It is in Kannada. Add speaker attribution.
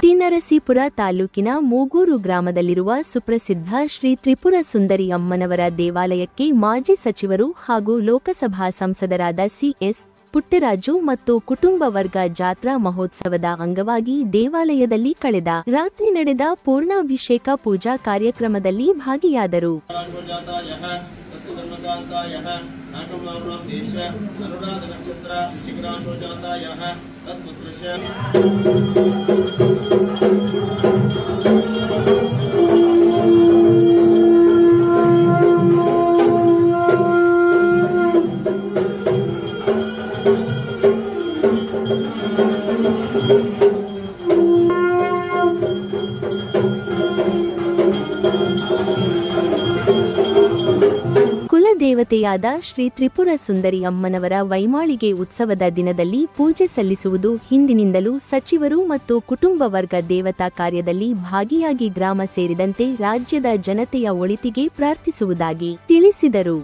Speaker 1: ಟಿ.ನರಸೀಪುರ ತಾಲೂಕಿನ ಮೂಗೂರು ಗ್ರಾಮದಲ್ಲಿರುವ ಸುಪ್ರಸಿದ್ಧ ಶ್ರೀ ತ್ರಿಪುರ ಸುಂದರಿ ಅಮ್ಮನವರ ದೇವಾಲಯಕ್ಕೆ ಮಾಜಿ ಸಚಿವರು ಹಾಗೂ ಲೋಕಸಭಾ ಸಂಸದರಾದ ಸಿ.ಎಸ್. ಪುಟ್ಟರಾಜು ಮತ್ತು ಕುಟುಂಬ ವರ್ಗ ಜಾತ್ರಾ ಮಹೋತ್ಸವದ ಅಂಗವಾಗಿ ದೇವಾಲಯದಲ್ಲಿ ಕಳೆದ ರಾತ್ರಿ ನಡೆದ ಪೂರ್ಣಾಭಿಷೇಕ ಪೂಜಾ ಕಾರ್ಯಕ್ರಮದಲ್ಲಿ ಭಾಗಿಯಾದರು. ಕುಲದೇವತೆಯಾದ ಶ್ರೀ ತ್ರಿಪುರ ಸುಂದರಿ ಅಮ್ಮನವರ ವೈಮಾಳಿಗೆ ಉತ್ಸವದ ದಿನದಲ್ಲಿ ಪೂಜೆ ಸಲ್ಲಿಸುವುದು ಹಿಂದಿನಿಂದಲೂ ಸಚಿವರು ಮತ್ತು ಕುಟುಂಬ ವರ್ಗ ದೇವತಾ ಕಾರ್ಯದಲ್ಲಿ ಭಾಗಿಯಾಗಿ ಗ್ರಾಮ ಸೇರಿದಂತೆ ರಾಜ್ಯದ ಜನತೆಯ ಒಳಿತಿಗೆ ಪ್ರಾರ್ಥಿಸುವುದಾಗಿ ತಿಳಿಸಿದರು.